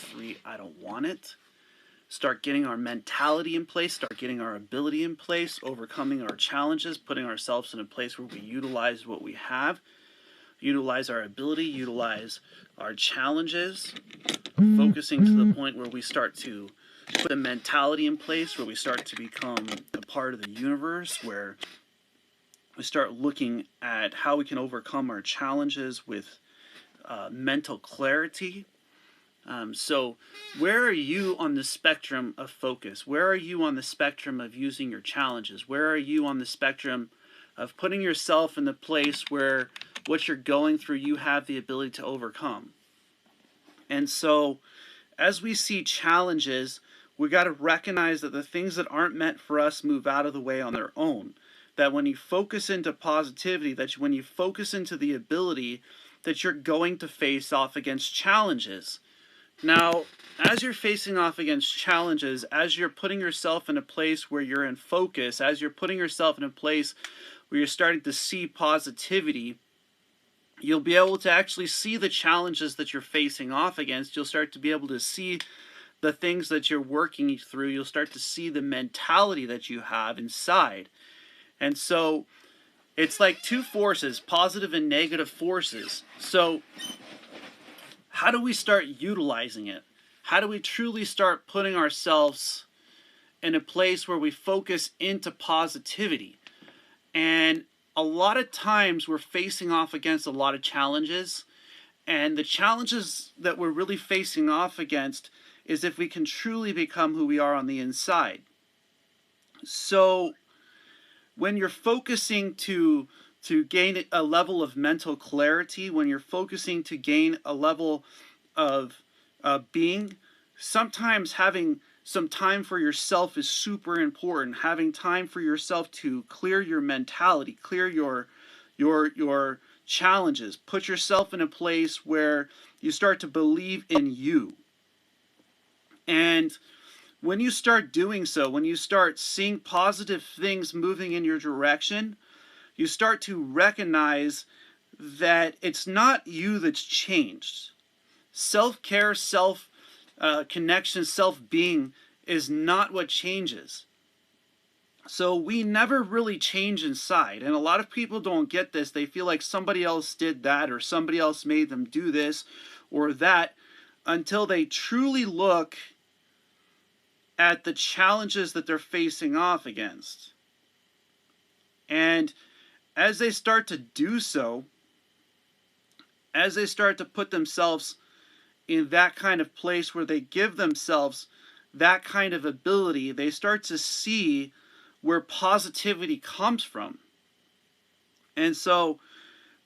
3, I don't want it. Start getting our mentality in place, start getting our ability in place, overcoming our challenges, putting ourselves in a place where we utilize what we have, utilize our ability, utilize our challenges, focusing to the point where we start to put the mentality in place, where we start to become a part of the universe, where we start looking at how we can overcome our challenges with mental clarity. So where are you on the spectrum of focus? Where are you on the spectrum of using your challenges? Where are you on the spectrum of putting yourself in the place where what you're going through you have the ability to overcome? And so as we see challenges, we got to recognize that the things that aren't meant for us move out of the way on their own. That when you focus into positivity, that when you focus into the ability, that you're going to face off against challenges. Now, as you're facing off against challenges, as you're putting yourself in a place where you're in focus, as you're putting yourself in a place where you're starting to see positivity, you'll be able to actually see the challenges that you're facing off against. You'll start to be able to see the things that you're working through. You'll start to see the mentality that you have inside. And so it's like two forces, positive and negative forces. So how do we start utilizing it? How do we truly start putting ourselves in a place where we focus into positivity? And a lot of times we're facing off against a lot of challenges, and the challenges that we're really facing off against is if we can truly become who we are on the inside. So when you're focusing to gain a level of mental clarity, when you're focusing to gain a level of being, sometimes having some time for yourself is super important. Having time for yourself to clear your mentality, clear your challenges, put yourself in a place where you start to believe in you. And when you start doing so, when you start seeing positive things moving in your direction, you start to recognize that it's not you that's changed. Self-care, self-connection, self-being is not what changes. So we never really change inside. And a lot of people don't get this. They feel like somebody else did that, or somebody else made them do this or that, until they truly look at the challenges that they're facing off against. And as they start to do so, as they start to put themselves in that kind of place where they give themselves that kind of ability, they start to see where positivity comes from. And so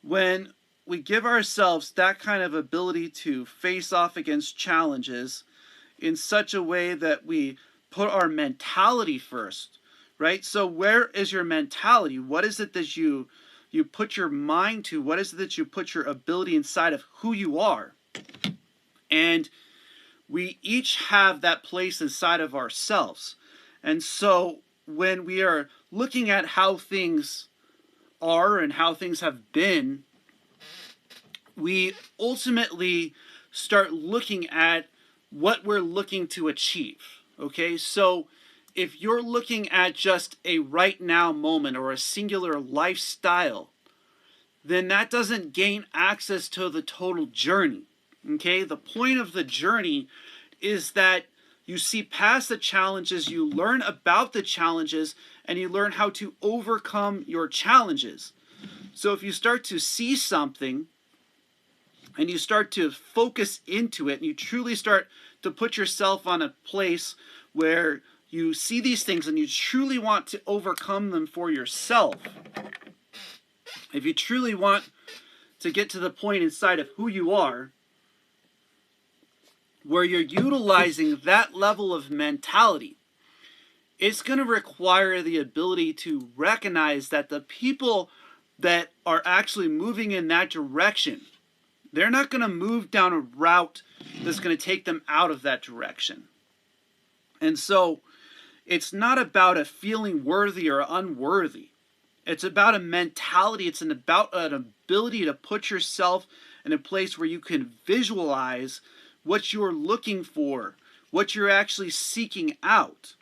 when we give ourselves that kind of ability to face off against challenges in such a way that we put our mentality first, right? So where is your mentality? What is it that you put your mind to? What is it that you put your ability inside of who you are? And we each have that place inside of ourselves. And so when we are looking at how things are and how things have been, we ultimately start looking at what we're looking to achieve. Okay, so if you're looking at just a right now moment or a singular lifestyle, then that doesn't gain access to the total journey. Okay, the point of the journey is that you see past the challenges, you learn about the challenges, and you learn how to overcome your challenges. So if you start to see something and you start to focus into it, and you truly start to put yourself on a place where you see these things and you truly want to overcome them for yourself, if you truly want to get to the point inside of who you are, where you're utilizing that level of mentality, it's going to require the ability to recognize that the people that are actually moving in that direction, they're not going to move down a route that's going to take them out of that direction. And so it's not about a feeling worthy or unworthy. It's about a mentality. It's about an ability to put yourself in a place where you can visualize what you're looking for, what you're actually seeking out.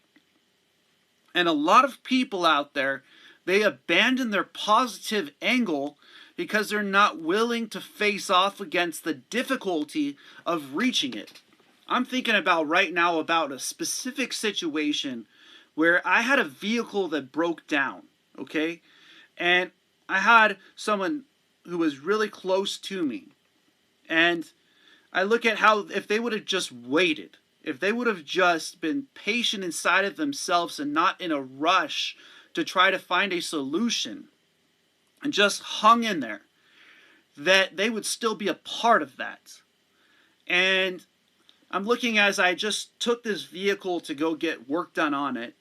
And a lot of people out there, they abandon their positive angle because they're not willing to face off against the difficulty of reaching it. I'm thinking about right now about a specific situation where I had a vehicle that broke down, okay? And I had someone who was really close to me. And I look at how if they would have just waited, if they would have just been patient inside of themselves and not in a rush to try to find a solution and just hung in there, that they would still be a part of that. And I'm looking as I just took this vehicle to go get work done on it,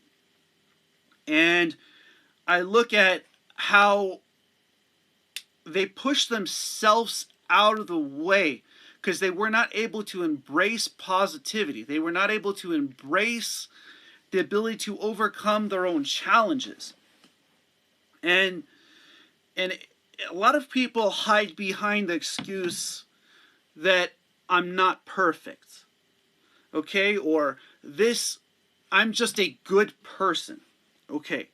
and I look at how they push themselves out of the way because they were not able to embrace positivity. They were not able to embrace the ability to overcome their own challenges. And a lot of people hide behind the excuse that I'm not perfect, okay? Or this, I'm just a good person, okay?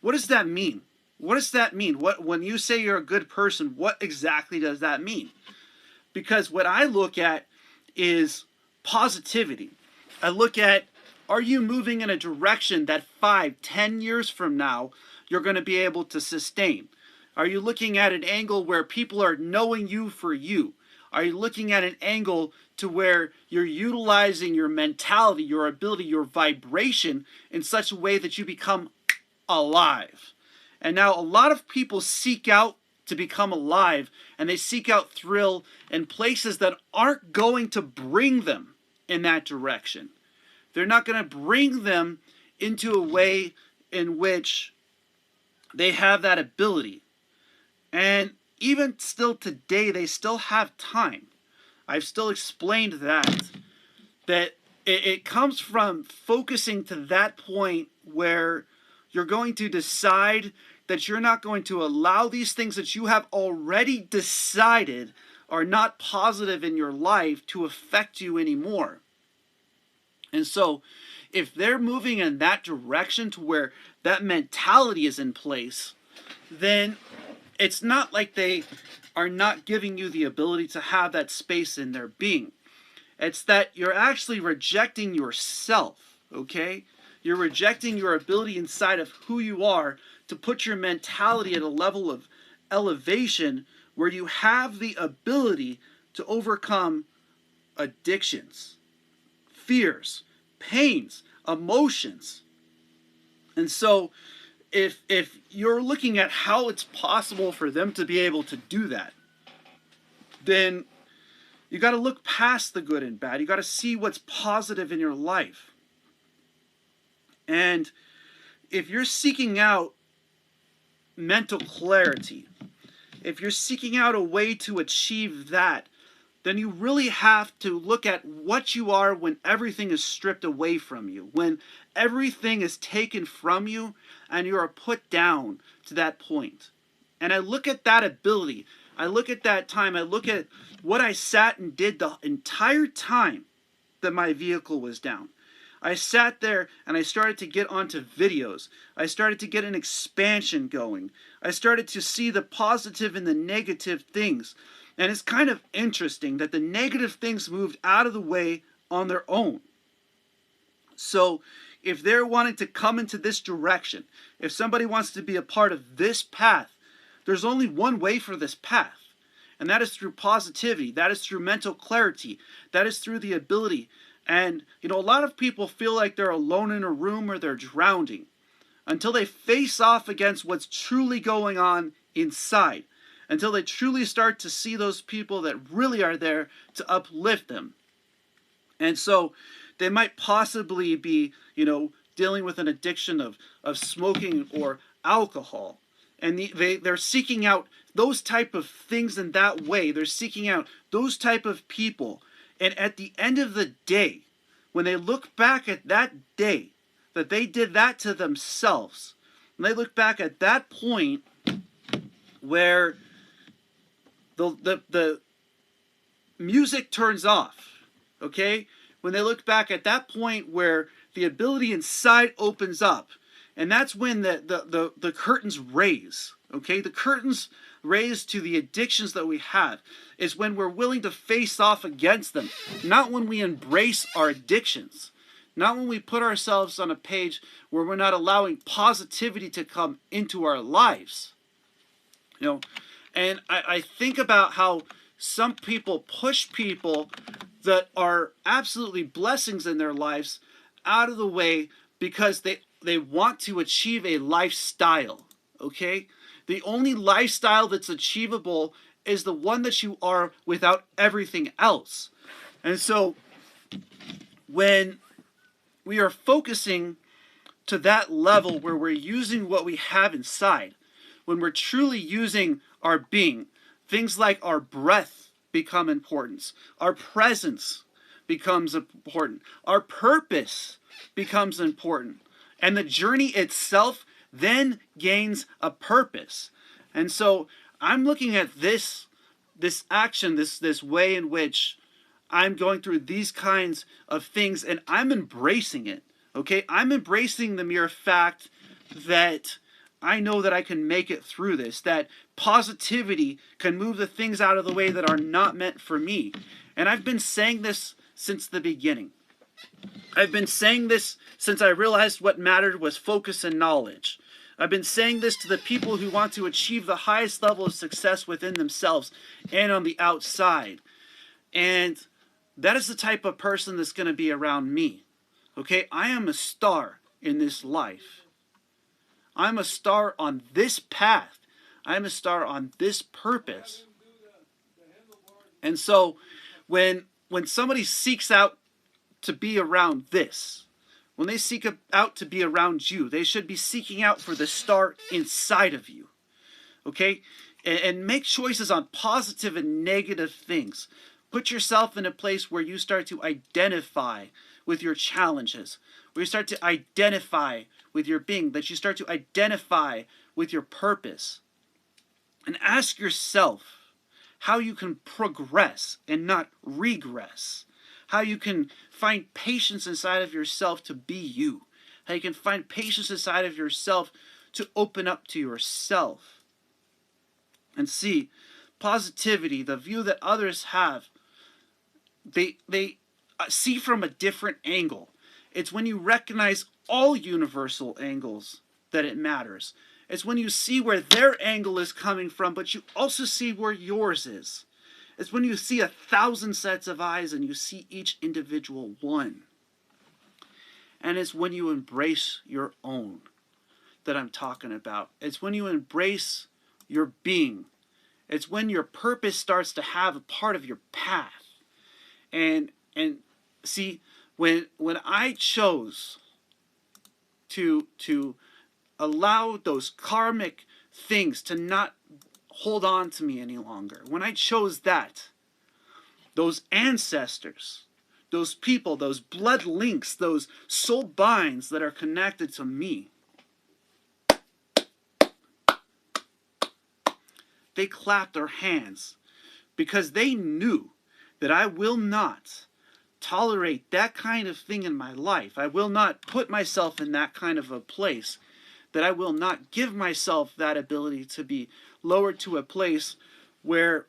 What does that mean? What does that mean? When you say you're a good person, what exactly does that mean? Because what I look at is positivity. I look at, are you moving in a direction that 5, 10 years from now, you're going to be able to sustain? Are you looking at an angle where people are knowing you for you? Are you looking at an angle to where you're utilizing your mentality, your ability, your vibration in such a way that you become alive? And now a lot of people seek out to become alive, and they seek out thrill in places that aren't going to bring them in that direction. They're not going to bring them into a way in which they have that ability. And even still today, they still have time. I've still explained that it comes from focusing to that point where you're going to decide that you're not going to allow these things that you have already decided are not positive in your life to affect you anymore. And so, if they're moving in that direction to where that mentality is in place, then it's not like they are not giving you the ability to have that space in their being. It's that you're actually rejecting yourself, okay? You're rejecting your ability inside of who you are to put your mentality at a level of elevation where you have the ability to overcome addictions, fears, pains, emotions. And so if you're looking at how it's possible for them to be able to do that, then you got to look past the good and bad. You got to see what's positive in your life. And if you're seeking out mental clarity, if you're seeking out a way to achieve that, then you really have to look at what you are when everything is stripped away from you, when everything is taken from you and you are put down to that point. And I look at that ability, I look at that time, I look at what I sat and did the entire time that my vehicle was down. I sat there and I started to get onto videos. I started to get an expansion going. I started to see the positive and the negative things. And it's kind of interesting that the negative things moved out of the way on their own. So if they're wanting to come into this direction, if somebody wants to be a part of this path, there's only one way for this path. And that is through positivity. That is through mental clarity. That is through the ability. And, a lot of people feel like they're alone in a room or they're drowning until they face off against what's truly going on inside, until they truly start to see those people that really are there to uplift them. And so they might possibly be, dealing with an addiction of smoking or alcohol. And they're seeking out those type of things in that way. They're seeking out those type of people. And at the end of the day, when they look back at that day that they did that to themselves, and they look back at that point where the music turns off, okay? When they look back at that point where the ability inside opens up, and that's when the curtains raise, okay? The curtains raise to the addictions that we have is when we're willing to face off against them, not when we embrace our addictions. Not when we put ourselves on a page where we're not allowing positivity to come into our lives. You know, and I think about how some people push people that are absolutely blessings in their lives out of the way because they want to achieve a lifestyle, okay? The only lifestyle that's achievable is the one that you are without everything else. And so when we are focusing to that level where we're using what we have inside, when we're truly using our being, things like our breath become important, our presence becomes important, our purpose becomes important, and the journey itself then gains a purpose. And so I'm looking at this action, this way in which I'm going through these kinds of things, and I'm embracing it. Okay, I'm embracing the mere fact that I know that I can make it through this, that positivity can move the things out of the way that are not meant for me. And I've been saying this since the beginning. I've been saying this since I realized what mattered was focus and knowledge. I've been saying this to the people who want to achieve the highest level of success within themselves and on the outside. And that is the type of person that's going to be around me. Okay, I am a star in this life. I'm a star on this path. I'm a star on this purpose. And so when somebody seeks out to be around this, when they seek out to be around you, they should be seeking out for the star inside of you. Okay? And make choices on positive and negative things. Put yourself in a place where you start to identify with your challenges, where you start to identify with your being, that you start to identify with your purpose. And ask yourself how you can progress and not regress. How you can find patience inside of yourself to be you. How you can find patience inside of yourself to open up to yourself. And see, positivity, the view that others have, they see from a different angle. It's when you recognize all universal angles that it matters. It's when you see where their angle is coming from, but you also see where yours is. It's when you see 1,000 sets of eyes and you see each individual one. And it's when you embrace your own that I'm talking about. It's when you embrace your being. It's when your purpose starts to have a part of your path. And see, when I chose to allow those karmic things to not hold on to me any longer, when I chose that, those ancestors, those people, those blood links, those soul binds that are connected to me, they clapped their hands because they knew that I will not tolerate that kind of thing in my life. I will not put myself in that kind of a place, that I will not give myself that ability to be lowered to a place where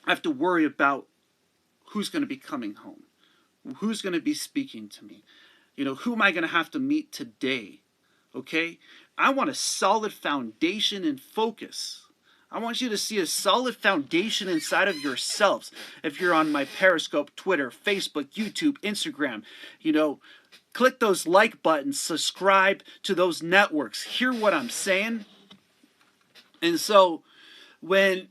I have to worry about who's going to be coming home, who's going to be speaking to me, who am I going to have to meet today, okay? I want a solid foundation and focus. I want you to see a solid foundation inside of yourselves. If you're on my Periscope, Twitter, Facebook, YouTube, Instagram, click those like buttons, subscribe to those networks, hear what I'm saying. And so when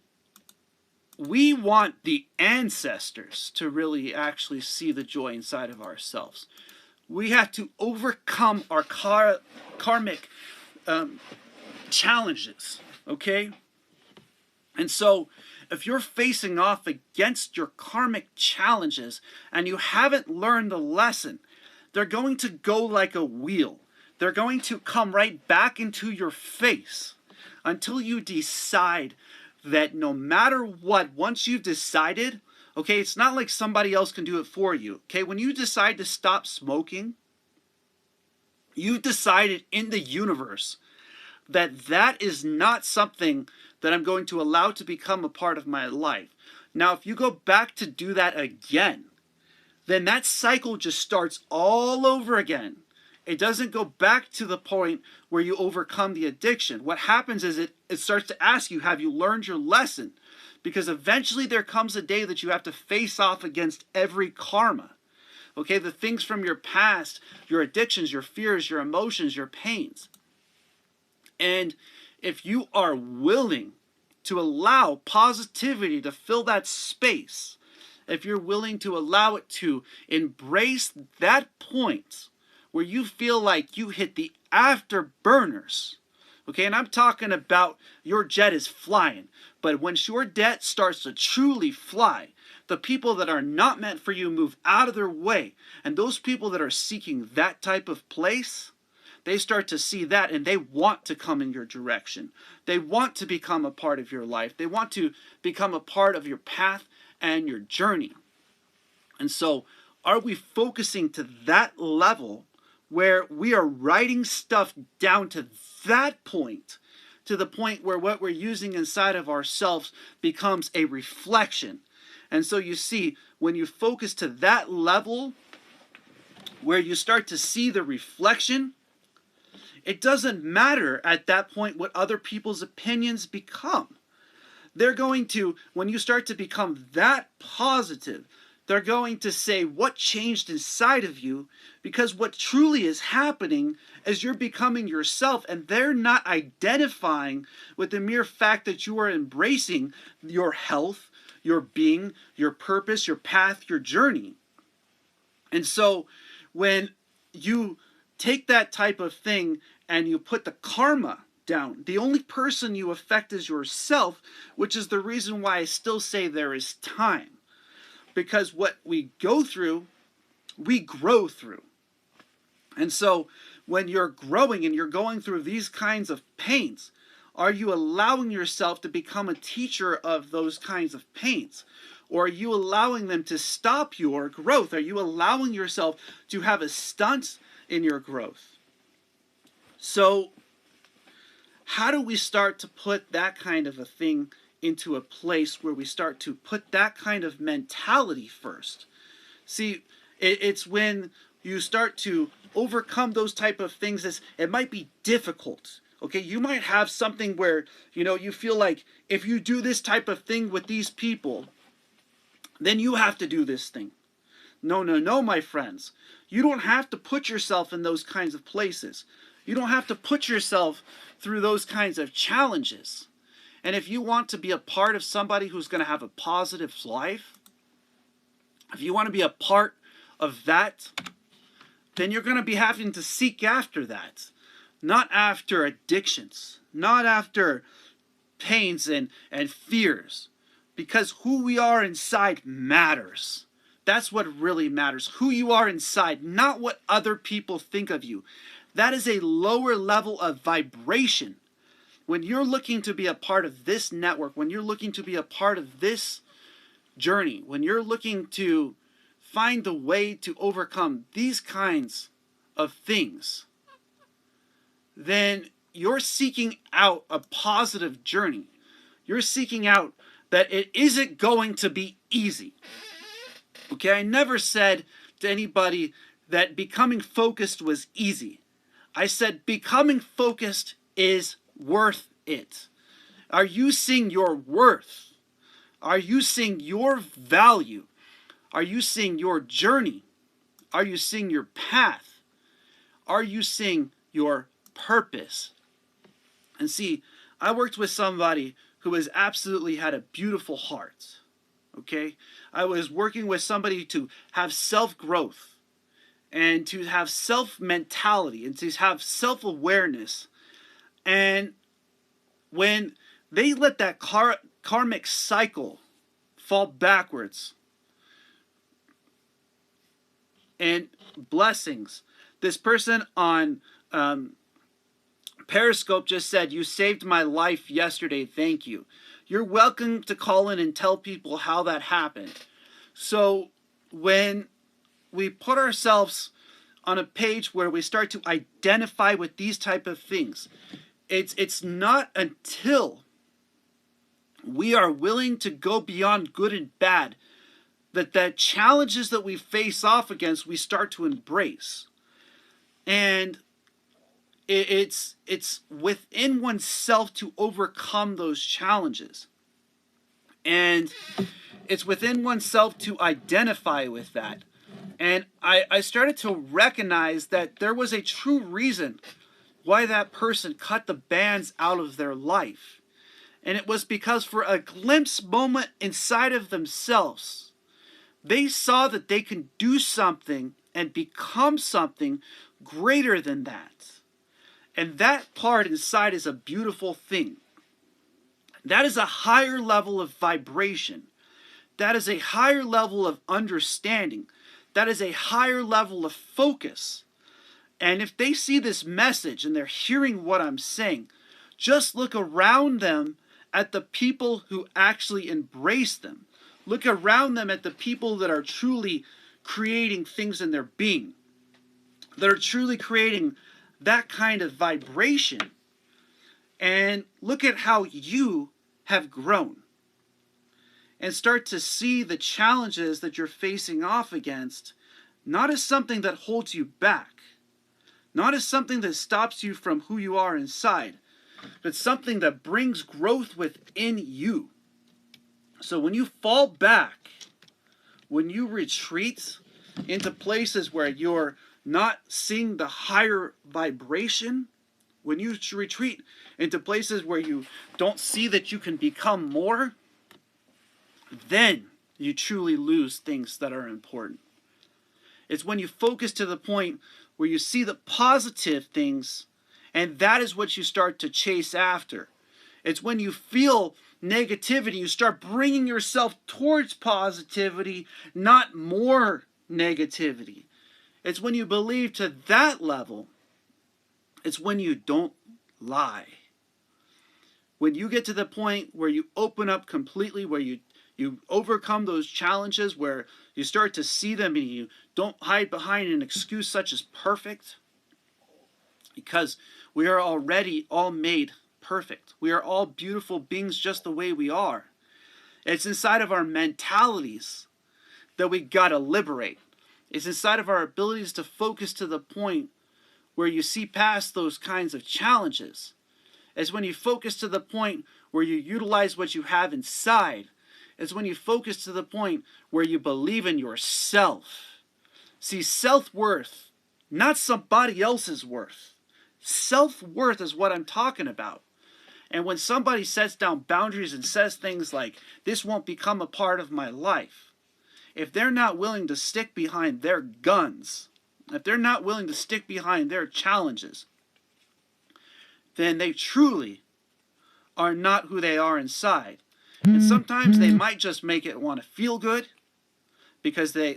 we want the ancestors to really actually see the joy inside of ourselves, we have to overcome our karmic challenges, okay? And so, if you're facing off against your karmic challenges and you haven't learned the lesson, they're going to go like a wheel. They're going to come right back into your face until you decide that no matter what, once you've decided, Okay, it's not like somebody else can do it for you. Okay, when you decide to stop smoking, you've decided in the universe that that is not something that I'm going to allow to become a part of my life. Now, if you go back to do that again, then that cycle just starts all over again. It doesn't go back to the point where you overcome the addiction. What happens is it starts to ask you, have you learned your lesson? Because eventually there comes a day that you have to face off against every karma. Okay, the things from your past, your addictions, your fears, your emotions, your pains. And if you are willing to allow positivity to fill that space, if you're willing to allow it to embrace that point where you feel like you hit the afterburners, okay, and I'm talking about your jet is flying, but once your jet starts to truly fly, the people that are not meant for you move out of their way, and those people that are seeking that type of place, they start to see that and they want to come in your direction. They want to become a part of your life. They want to become a part of your path and your journey. And so, are we focusing to that level where we are writing stuff down to that point, to the point where what we're using inside of ourselves becomes a reflection? And so you see, when you focus to that level where you start to see the reflection, it doesn't matter at that point what other people's opinions become. They're going to, when you start to become that positive, they're going to say what changed inside of you, because what truly is happening is you're becoming yourself, and they're not identifying with the mere fact that you are embracing your health, your being, your purpose, your path, your journey. And so when you take that type of thing and you put the karma down, the only person you affect is yourself, which is the reason why I still say there is time. Because what we go through, we grow through. And so when you're growing and you're going through these kinds of pains, are you allowing yourself to become a teacher of those kinds of pains? Or are you allowing them to stop your growth? Are you allowing yourself to have a stunt in your growth? So how do we start to put that kind of a thing into a place where we start to put that kind of mentality first? See, it's when you start to overcome those type of things. It might be difficult. Okay, you might have something where, you feel like if you do this type of thing with these people, then you have to do this thing. No, no, no, my friends. You don't have to put yourself in those kinds of places. You don't have to put yourself through those kinds of challenges. And if you want to be a part of somebody who's going to have a positive life, if you want to be a part of that, then you're going to be having to seek after that. Not after addictions, not after pains and fears. Because who we are inside matters. That's what really matters. Who you are inside, not what other people think of you. That is a lower level of vibration. When you're looking to be a part of this network, when you're looking to be a part of this journey, when you're looking to find the way to overcome these kinds of things, then you're seeking out a positive journey. You're seeking out that it isn't going to be easy. Okay, I never said to anybody that becoming focused was easy. I said becoming focused is worth it. Are you seeing your worth? Are you seeing your value? Are you seeing your journey? Are you seeing your path? Are you seeing your purpose? And see, I worked with somebody who has absolutely had a beautiful heart. Okay? I was working with somebody to have self-growth and to have self-mentality and to have self-awareness. And when they let that karmic cycle fall backwards and blessings, this person on Periscope just said, "You saved my life yesterday, thank you." You're welcome to call in and tell people how that happened. So when we put ourselves on a page where we start to identify with these type of things, it's not until we are willing to go beyond good and bad that the challenges that we face off against we start to embrace. And it's within oneself to overcome those challenges. And it's within oneself to identify with that. And I started to recognize that there was a true reason why that person cut the bands out of their life. And it was because for a glimpse moment inside of themselves, they saw that they can do something and become something greater than that. And that part inside is a beautiful thing. That is a higher level of vibration. That is a higher level of understanding. That is a higher level of focus. And if they see this message and they're hearing what I'm saying, just look around them at the people who actually embrace them. Look around them at the people that are truly creating things in their being, that are truly creating that kind of vibration. And look at how you have grown. And start to see the challenges that you're facing off against, not as something that holds you back, not as something that stops you from who you are inside, but something that brings growth within you. So when you fall back, when you retreat into places where you're not seeing the higher vibration, when you retreat into places where you don't see that you can become more, then you truly lose things that are important. It's when you focus to the point where you see the positive things, and that is what you start to chase after. It's when you feel negativity, you start bringing yourself towards positivity, not more negativity. It's when you believe to that level. It's when you don't lie. When you get to the point where you open up completely, where you overcome those challenges, where you start to see them and you don't hide behind an excuse such as perfect, because we are already all made perfect. We are all beautiful beings just the way we are. It's inside of our mentalities that we gotta liberate. It's inside of our abilities to focus to the point where you see past those kinds of challenges. It's when you focus to the point where you utilize what you have inside. It's when you focus to the point where you believe in yourself. See, self-worth, not somebody else's worth. Self-worth is what I'm talking about. And when somebody sets down boundaries and says things like, this won't become a part of my life, if they're not willing to stick behind their guns, if they're not willing to stick behind their challenges, then they truly are not who they are inside. And sometimes they might just make it want to feel good because they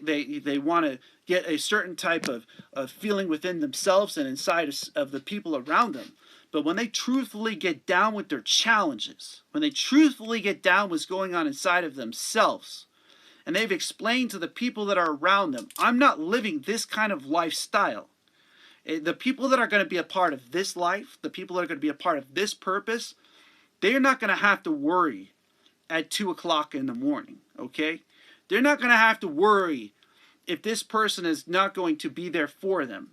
want to get a certain type of feeling within themselves and inside of the people around them. But when they truthfully get down with their challenges, when they truthfully get down with what's going on inside of themselves, and they've explained to the people that are around them, I'm not living this kind of lifestyle. The people that are going to be a part of this life, the people that are going to be a part of this purpose, they're not going to have to worry at 2 o'clock in the morning, okay? They're not going to have to worry if this person is not going to be there for them.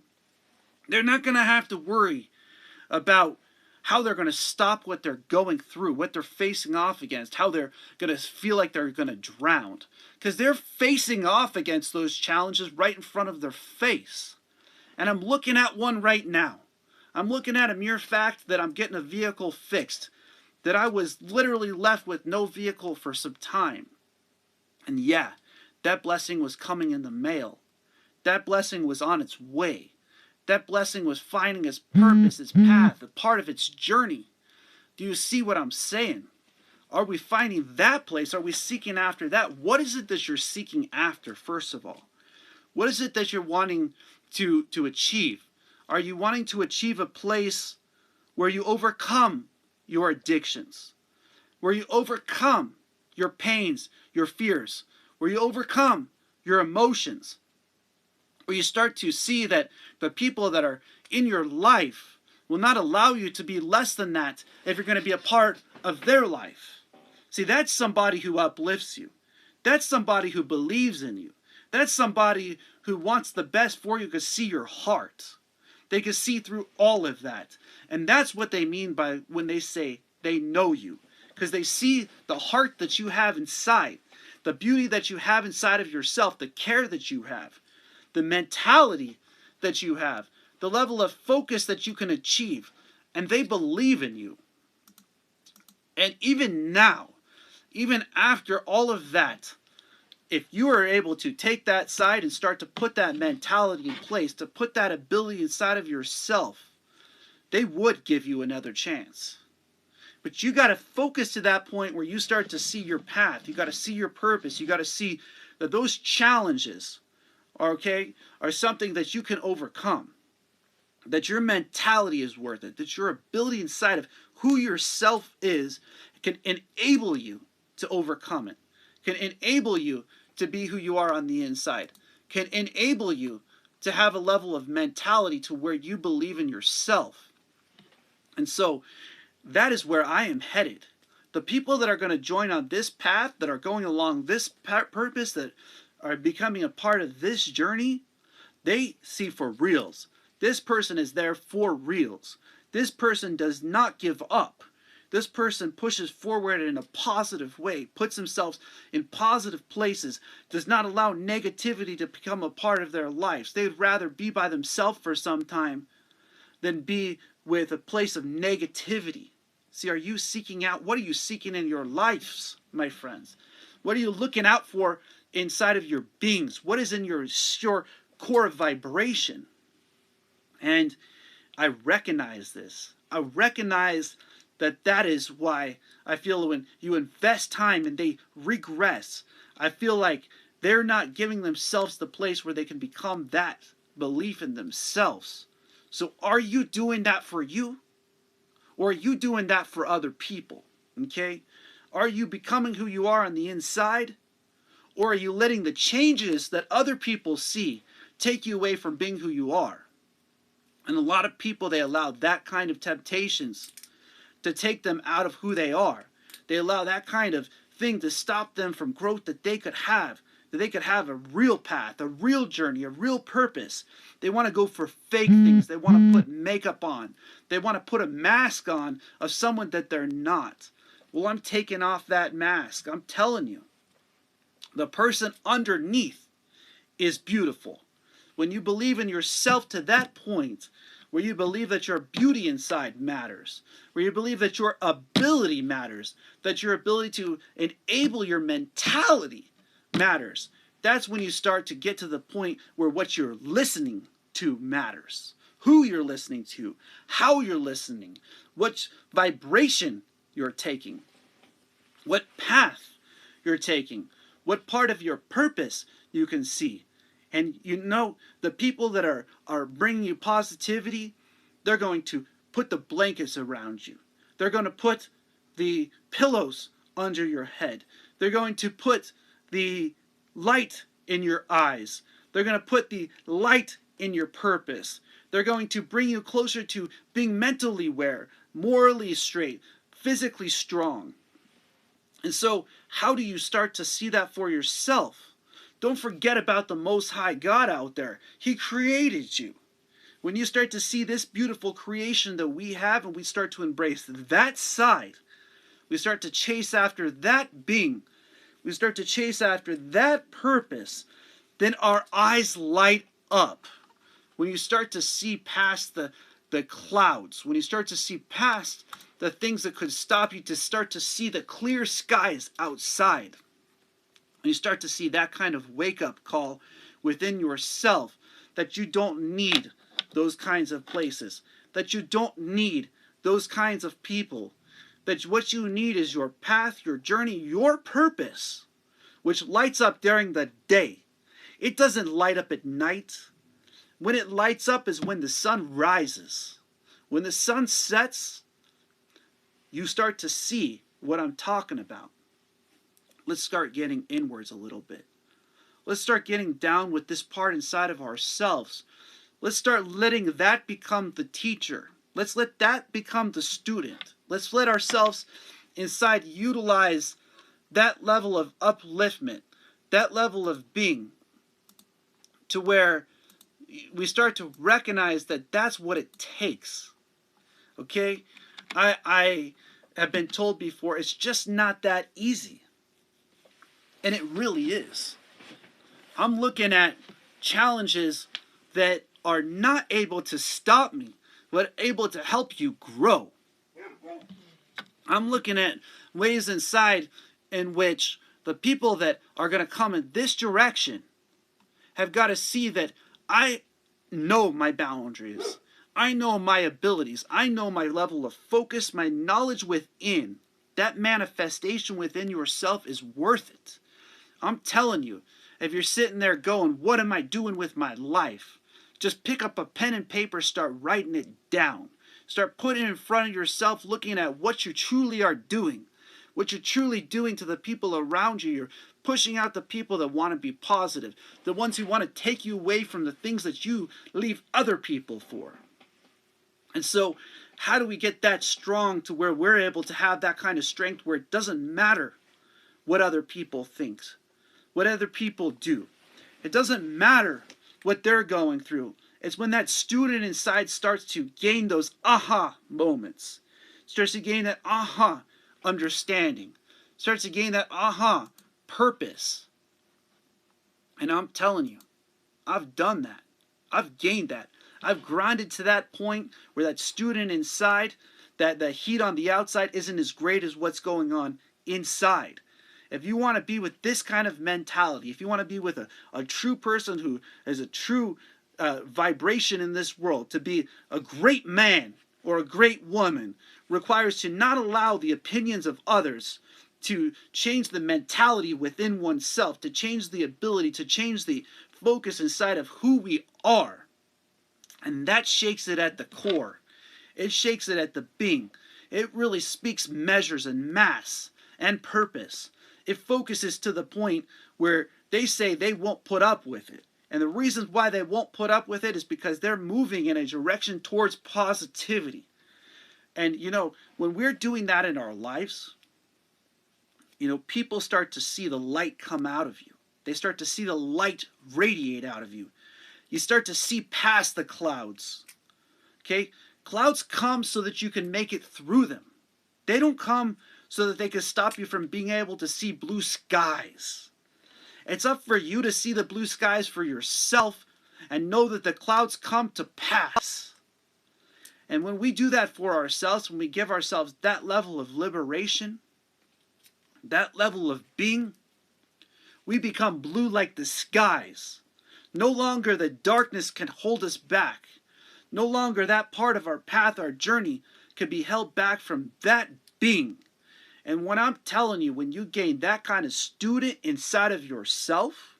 They're not going to have to worry about how they're going to stop what they're going through, what they're facing off against, how they're going to feel like they're going to drown. Because they're facing off against those challenges right in front of their face. And I'm looking at one right now. I'm looking at a mere fact that I'm getting a vehicle fixed, that I was literally left with no vehicle for some time. And yeah, that blessing was coming in the mail. That blessing was on its way. That blessing was finding its purpose, its path, a part of its journey. Do you see what I'm saying? Are we finding that place? Are we seeking after that? What is it that you're seeking after, first of all? What is it that you're wanting to achieve? Are you wanting to achieve a place where you overcome your addictions, where you overcome your pains, your fears, where you overcome your emotions, where you start to see that the people that are in your life will not allow you to be less than that if you're going to be a part of their life. See, that's somebody who uplifts you. That's somebody who believes in you. That's somebody who wants the best for you, can see your heart. They can see through all of that. And that's what they mean by when they say they know you. Because they see the heart that you have inside, the beauty that you have inside of yourself, the care that you have, the mentality that you have, the level of focus that you can achieve. And they believe in you. And even now, even after all of that, if you are able to take that side and start to put that mentality in place, to put that ability inside of yourself, they would give you another chance. But you got to focus to that point where you start to see your path. You got to see your purpose. You got to see that those challenges, are something that you can overcome. That your mentality is worth it. That your ability inside of who yourself is can enable you to overcome it, can enable you to be who you are on the inside, can enable you to have a level of mentality to where you believe in yourself. And so that is where I am headed. The people that are going to join on this path, that are going along this purpose, that are becoming a part of this journey, they see for reals. This person is there for reals. This person does not give up. This person pushes forward in a positive way, puts themselves in positive places, does not allow negativity to become a part of their lives. They'd rather be by themselves for some time than be with a place of negativity. See, are you seeking out? What are you seeking in your lives, my friends? What are you looking out for inside of your beings? What is in your core vibration? And I recognize this. I recognize that is why I feel when you invest time and they regress, I feel like they're not giving themselves the place where they can become that belief in themselves. So are you doing that for you? Or are you doing that for other people? Okay? Are you becoming who you are on the inside? Or are you letting the changes that other people see take you away from being who you are? And a lot of people, they allow that kind of temptations to take them out of who they are. They allow that kind of thing to stop them from growth that they could have a real path, a real journey, a real purpose. They want to go for fake things. They want to put makeup on. They want to put a mask on of someone that they're not. Well, I'm taking off that mask. I'm telling you, the person underneath is beautiful. When you believe in yourself to that point, where you believe that your beauty inside matters, where you believe that your ability matters, that your ability to enable your mentality matters, that's when you start to get to the point where what you're listening to matters. Who you're listening to, how you're listening, what vibration you're taking, what path you're taking, what part of your purpose you can see. And you know, the people that are bringing you positivity, they're going to put the blankets around you. They're going to put the pillows under your head. They're going to put the light in your eyes. They're going to put the light in your purpose. They're going to bring you closer to being mentally aware, morally straight, physically strong. And so, how do you start to see that for yourself? Don't forget about the Most High God out there. He created you. When you start to see this beautiful creation that we have and we start to embrace that side, we start to chase after that being, we start to chase after that purpose, then our eyes light up. When you start to see past the clouds, when you start to see past the things that could stop you, to start to see the clear skies outside. And you start to see that kind of wake-up call within yourself, that you don't need those kinds of places, that you don't need those kinds of people, that what you need is your path, your journey, your purpose, which lights up during the day. It doesn't light up at night. When it lights up is when the sun rises. When the sun sets, you start to see what I'm talking about. Let's start getting inwards a little bit. Let's start getting down with this part inside of ourselves. Let's start letting that become the teacher. Let's let that become the student. Let's let ourselves inside utilize that level of upliftment, that level of being, to where we start to recognize that that's what it takes. Okay? I have been told before, it's just not that easy. And it really is. I'm looking at challenges that are not able to stop me, but able to help you grow. I'm looking at ways inside in which the people that are going to come in this direction have got to see that I know my boundaries. I know my abilities. I know my level of focus, my knowledge within. That manifestation within yourself is worth it. I'm telling you, if you're sitting there going, what am I doing with my life? Just pick up a pen and paper, start writing it down. Start putting it in front of yourself, looking at what you truly are doing. What you're truly doing to the people around you. You're pushing out the people that want to be positive. The ones who want to take you away from the things that you leave other people for. And so, how do we get that strong to where we're able to have that kind of strength where it doesn't matter what other people think, what other people do. It doesn't matter what they're going through. It's when that student inside starts to gain those aha moments, starts to gain that aha understanding, starts to gain that aha purpose. And I'm telling you, I've done that. I've gained that. I've grinded to that point where that student inside, that the heat on the outside isn't as great as what's going on inside. If you want to be with this kind of mentality, if you want to be with a true person who is a true vibration in this world, to be a great man or a great woman, requires to not allow the opinions of others to change the mentality within oneself, to change the ability, to change the focus inside of who we are. And that shakes it at the core. It shakes it at the being. It really speaks measures and mass and purpose. It focuses to the point where they say they won't put up with it. And the reasons why they won't put up with it is because they're moving in a direction towards positivity. And when we're doing that in our lives, people start to see the light come out of you. They start to see the light radiate out of you. You start to see past the clouds. Okay? Clouds come so that you can make it through them. They don't come so that they can stop you from being able to see blue skies. It's up for you to see the blue skies for yourself and know that the clouds come to pass. And when we do that for ourselves, when we give ourselves that level of liberation, that level of being, we become blue like the skies. No longer the darkness can hold us back. No longer that part of our path, our journey, can be held back from that being. And when I'm telling you, when you gain that kind of student inside of yourself,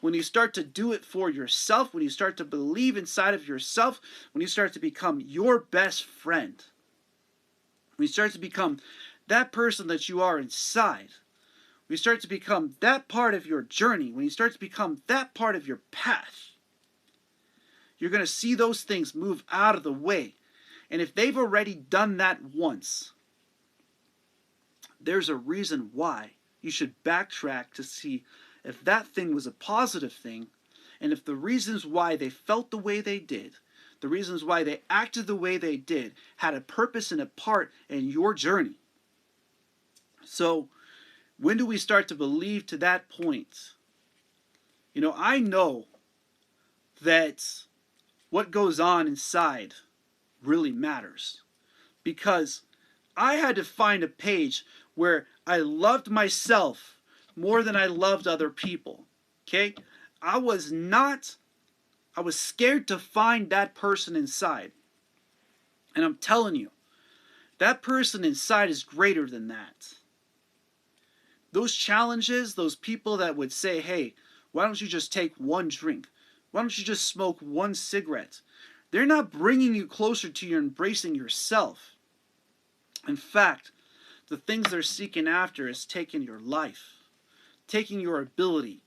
when you start to do it for yourself, when you start to believe inside of yourself, when you start to become your best friend, when you start to become that person that you are inside, when you start to become that part of your journey, when you start to become that part of your path, you're going to see those things move out of the way. And if they've already done that once, there's a reason why you should backtrack to see if that thing was a positive thing, and if the reasons why they felt the way they did, the reasons why they acted the way they did, had a purpose and a part in your journey. So, when do we start to believe to that point? I know that what goes on inside really matters, because I had to find a page where I loved myself more than I loved other people. Okay? I was scared to find that person inside. And I'm telling you, that person inside is greater than that. Those challenges, those people that would say, hey, why don't you just take one drink? Why don't you just smoke one cigarette? They're not bringing you closer to your embracing yourself. In fact, the things they're seeking after is taking your life, taking your ability,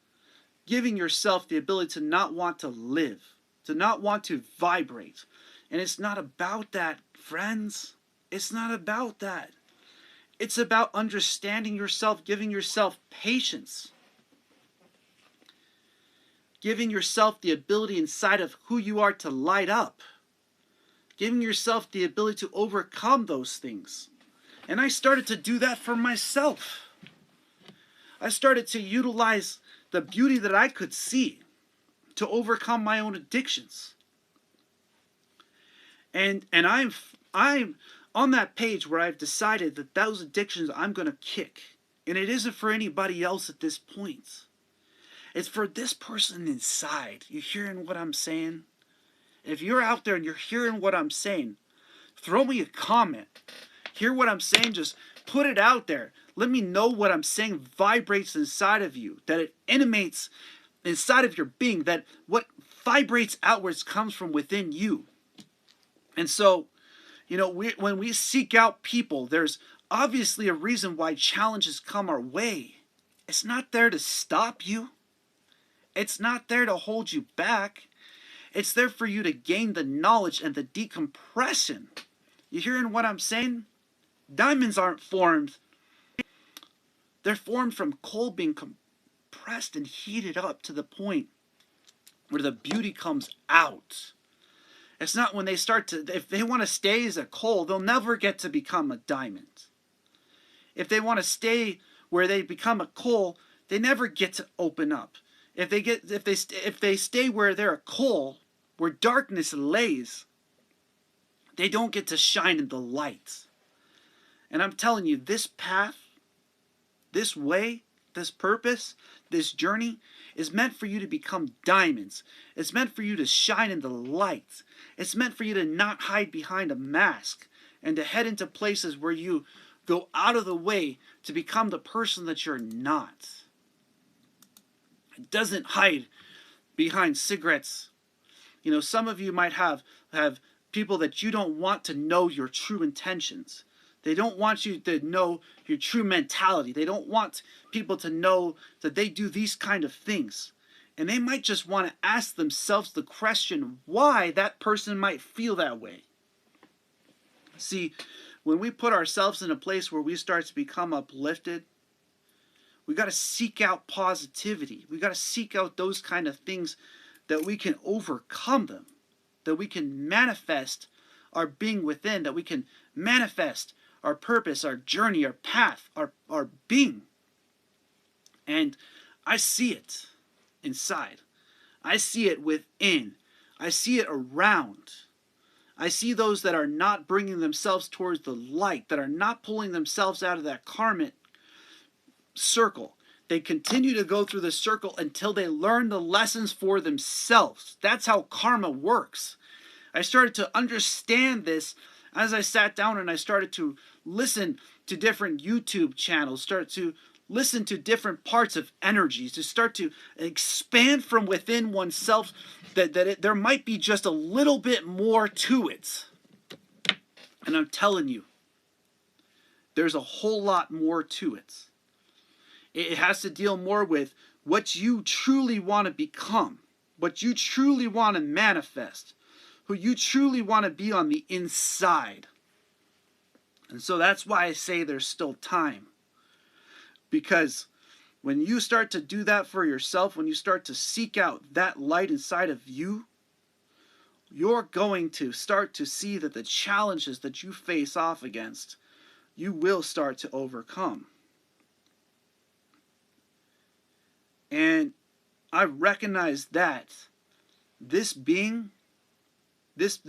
giving yourself the ability to not want to live, to not want to vibrate. And it's not about that, friends. It's not about that. It's about understanding yourself, giving yourself patience, giving yourself the ability inside of who you are to light up, giving yourself the ability to overcome those things. And I started to do that for myself. I started to utilize the beauty that I could see to overcome my own addictions. And I'm on that page where I've decided that those addictions I'm going to kick. And it isn't for anybody else at this point. It's for this person inside. You hearing what I'm saying? If you're out there and you're hearing what I'm saying, throw me a comment. Hear what I'm saying? Just put it out there. Let me know what I'm saying vibrates inside of you, that it animates inside of your being, that what vibrates outwards comes from within you. And so, you know, when we seek out people, there's obviously a reason why challenges come our way. It's not there to stop you. It's not there to hold you back. It's there for you to gain the knowledge and the decompression. You hearing what I'm saying? Diamonds aren't formed. They're formed from coal being compressed and heated up to the point where the beauty comes out. It's not when they start to, if they want to stay as a coal, they'll never get to become a diamond. If they want to stay where they become a coal, they never get to open up. If they stay where they're a coal, where darkness lays, they don't get to shine in the light. And I'm telling you, this path, this way, this purpose, this journey is meant for you to become diamonds. It's meant for you to shine in the light. It's meant for you to not hide behind a mask and to head into places where you go out of the way to become the person that you're not. It doesn't hide behind cigarettes. You know, some of you might have people that you don't want to know your true intentions. They don't want you to know your true mentality. They don't want people to know that they do these kind of things. And they might just want to ask themselves the question why that person might feel that way. See, when we put ourselves in a place where we start to become uplifted, we got to seek out positivity. We got to seek out those kind of things that we can overcome them, that we can manifest our being within, that we can manifest our purpose, our journey, our path, our being. And I see it inside. I see it within. I see it around. I see those that are not bringing themselves towards the light, that are not pulling themselves out of that karmic circle. They continue to go through the circle until they learn the lessons for themselves. That's how karma works. I started to understand this as I sat down and I started to listen to different YouTube channels, start to listen to different parts of energies, to start to expand from within oneself, there might be just a little bit more to it. And I'm telling you, there's a whole lot more to it. It has to deal more with what you truly want to become, what you truly want to manifest, who you truly want to be on the inside. And so that's why I say there's still time. Because when you start to do that for yourself, when you start to seek out that light inside of you, you're going to start to see that the challenges that you face off against, you will start to overcome. And I recognize that this being, this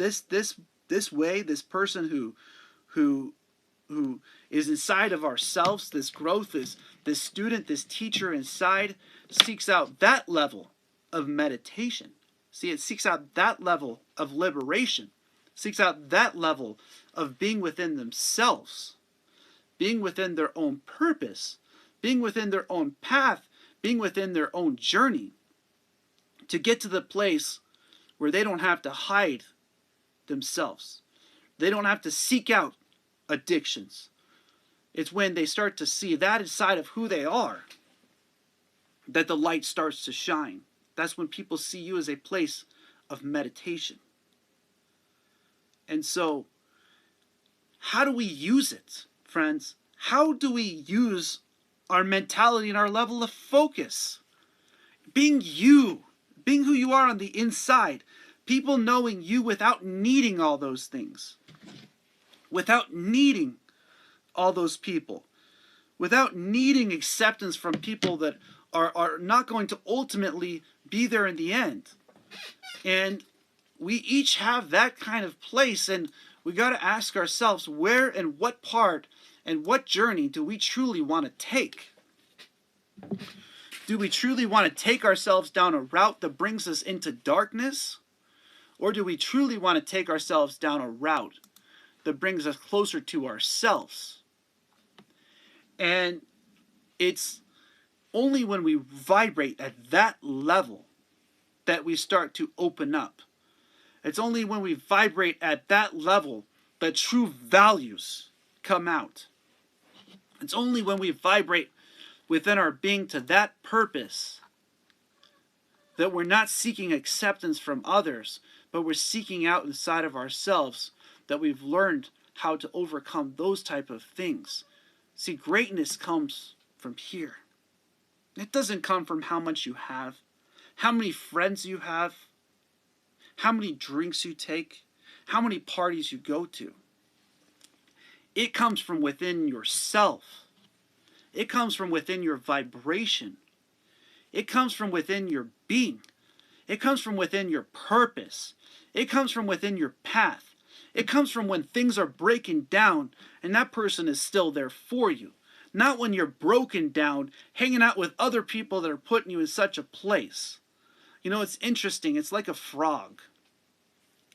way, this person who is inside of ourselves, this growth, this student, this teacher inside, seeks out that level of meditation. See, it seeks out that level of liberation, seeks out that level of being within themselves, being within their own purpose, being within their own path, being within their own journey, to get to the place where they don't have to hide themselves. They don't have to seek out addictions. It's when they start to see that inside of who they are, that the light starts to shine. That's when people see you as a place of meditation. And so, how do we use it, friends? How do we use our mentality and our level of focus? Being you, being who you are on the inside, people knowing you without needing all those things, without needing all those people, without needing acceptance from people that are not going to ultimately be there in the end. And we each have that kind of place, and we got to ask ourselves, where and what part and what journey do we truly want to take? Do we truly want to take ourselves down a route that brings us into darkness? Or do we truly want to take ourselves down a route that brings us closer to ourselves? And it's only when we vibrate at that level that we start to open up. It's only when we vibrate at that level that true values come out. It's only when we vibrate within our being to that purpose that we're not seeking acceptance from others, but we're seeking out inside of ourselves, that we've learned how to overcome those type of things. See, greatness comes from here. It doesn't come from how much you have, how many friends you have, how many drinks you take, how many parties you go to. It comes from within yourself. It comes from within your vibration. It comes from within your being. It comes from within your purpose. It comes from within your path. It comes from when things are breaking down and that person is still there for you. Not when you're broken down, hanging out with other people that are putting you in such a place. You know, it's interesting. It's like a frog.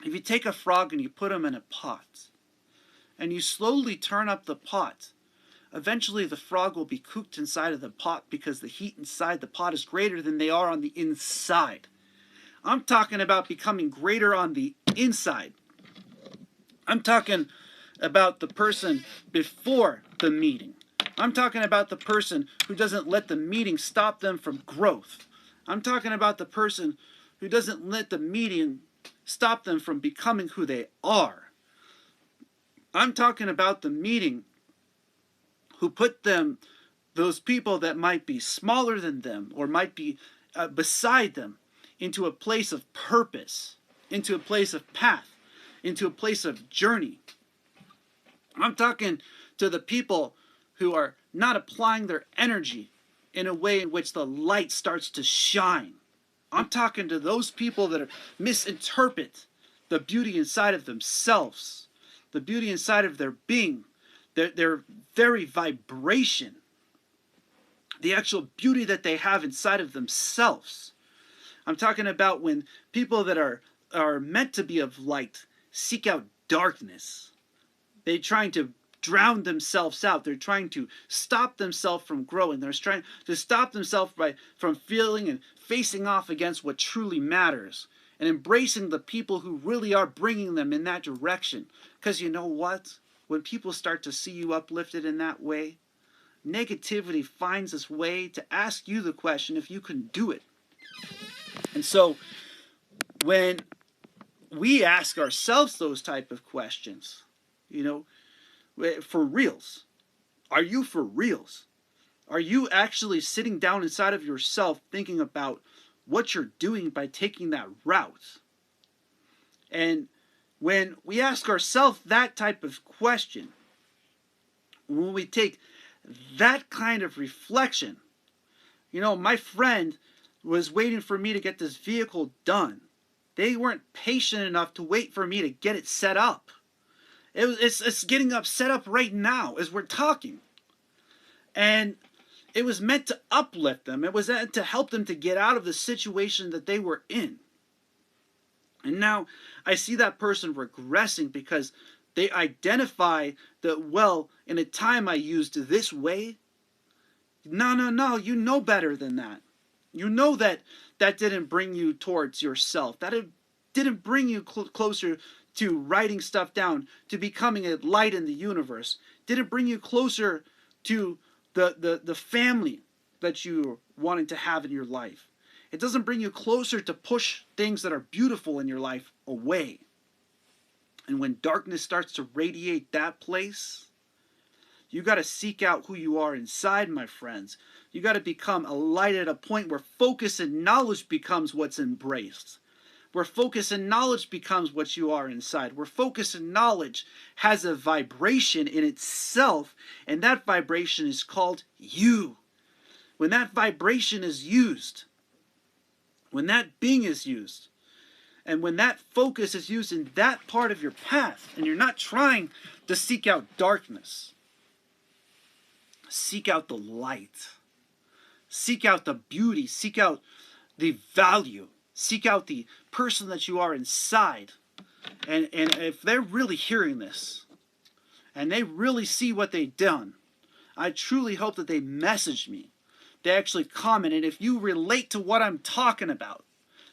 If you take a frog and you put him in a pot, and you slowly turn up the pot, eventually the frog will be cooked inside of the pot because the heat inside the pot is greater than they are on the inside. I'm talking about becoming greater on the inside. I'm talking about the person before the meeting. I'm talking about the person who doesn't let the meeting stop them from growth. I'm talking about the person who doesn't let the meeting stop them from becoming who they are. I'm talking about the meeting who put those people that might be smaller than them or might be beside them, into a place of purpose, into a place of path, into a place of journey. I'm talking to the people who are not applying their energy in a way in which the light starts to shine. I'm talking to those people that misinterpret the beauty inside of themselves, the beauty inside of their being, their very vibration, the actual beauty that they have inside of themselves. I'm talking about when people that are meant to be of light seek out darkness. They're trying to drown themselves out. They're trying to stop themselves from growing. They're trying to stop themselves from feeling and facing off against what truly matters and embracing the people who really are bringing them in that direction. Because you know what? When people start to see you uplifted in that way, negativity finds its way to ask you the question if you can do it. And so when we ask ourselves those type of questions, you know, for reals, are you for reals? Are you actually sitting down inside of yourself thinking about what you're doing by taking that route? And when we ask ourselves that type of question, when we take that kind of reflection, you know, my friend was waiting for me to get this vehicle done. They weren't patient enough to wait for me to get it set up. It's getting up set up right now as we're talking. And it was meant to uplift them. It was meant to help them to get out of the situation that they were in. And now I see that person regressing because they identify that, well, in a time I used this way. No, you know better than that. You know that that didn't bring you towards yourself. That it didn't bring you closer to writing stuff down, to becoming a light in the universe. Didn't bring you closer to the family that you're wanting to have in your life. It doesn't bring you closer to push things that are beautiful in your life away. And when darkness starts to radiate that place, you got to seek out who you are inside, my friends. You got to become a light at a point where focus and knowledge becomes what's embraced. Where focus and knowledge becomes what you are inside. Where focus and knowledge has a vibration in itself, and that vibration is called you. When that vibration is used, when that being is used, and when that focus is used in that part of your path, and you're not trying to seek out darkness, seek out the light. Seek out the beauty. Seek out the value. Seek out the person that you are inside. And if they're really hearing this, and they really see what they've done, I truly hope that they message me. They actually comment. And if you relate to what I'm talking about,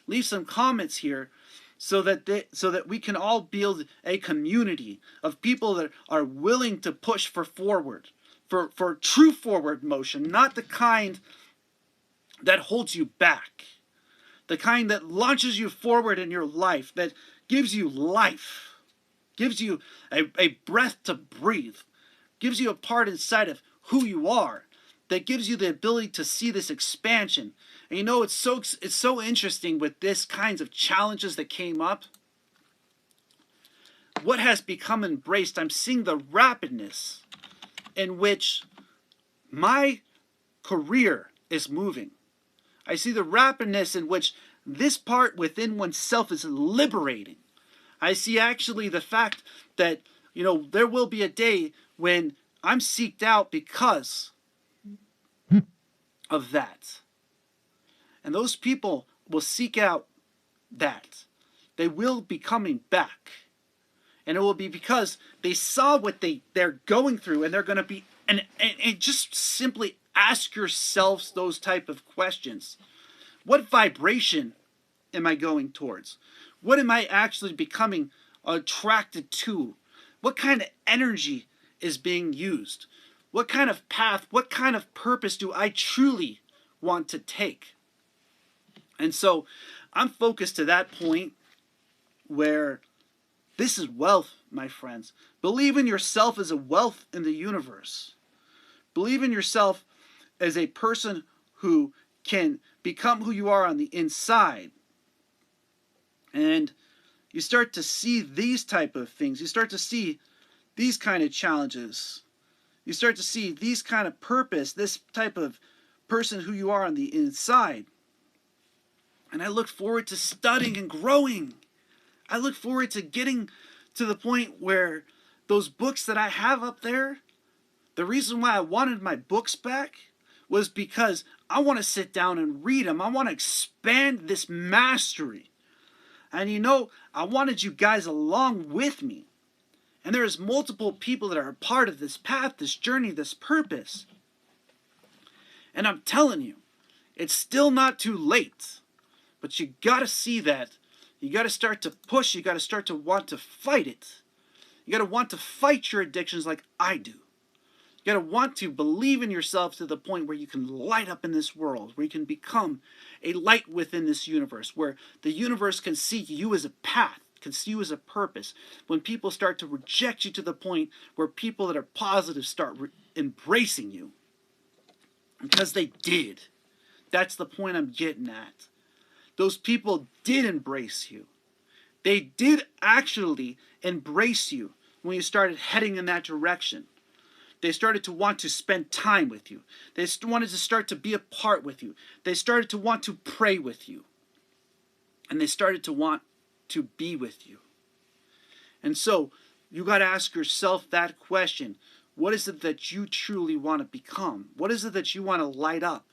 leave some comments here so that we can all build a community of people that are willing to push for forward. For true forward motion, not the kind that holds you back. The kind that launches you forward in your life, that gives you life, gives you a breath to breathe, gives you a part inside of who you are, that gives you the ability to see this expansion. And you know, it's so interesting with this kinds of challenges that came up. What has become embraced, I'm seeing the rapidness in which my career is moving. I see the rapidness in which this part within oneself is liberating. I see actually the fact that, you know, there will be a day when I'm seeked out because of that. And those people will seek out that. They will be coming back. And it will be because they saw what they're going through, and they're going to be, and just simply ask yourselves those type of questions. What vibration am I going towards? What am I actually becoming attracted to? What kind of energy is being used? What kind of path, what kind of purpose do I truly want to take? And so I'm focused to that point where this is wealth, my friends. Believe in yourself as a wealth in the universe. Believe in yourself as a person who can become who you are on the inside. And you start to see these type of things. You start to see these kind of challenges. You start to see these kind of purpose, this type of person who you are on the inside. And I look forward to studying and growing. I look forward to getting to the point where those books that I have up there, the reason why I wanted my books back was because I want to sit down and read them. I want to expand this mastery. And you know, I wanted you guys along with me. And there's multiple people that are a part of this path, this journey, this purpose. And I'm telling you, it's still not too late. But you got to see that. You got to start to push. You got to start to want to fight it. You got to want to fight your addictions like I do. You got to want to believe in yourself to the point where you can light up in this world, where you can become a light within this universe, where the universe can see you as a path, can see you as a purpose. When people start to reject you to the point where people that are positive start embracing you. Because they did. That's the point I'm getting at. Those people did embrace you. They did actually embrace you when you started heading in that direction. They started to want to spend time with you. They wanted to start to be a part with you. They started to want to pray with you. And they started to want to be with you. And so, you got to ask yourself that question. What is it that you truly want to become? What is it that you want to light up?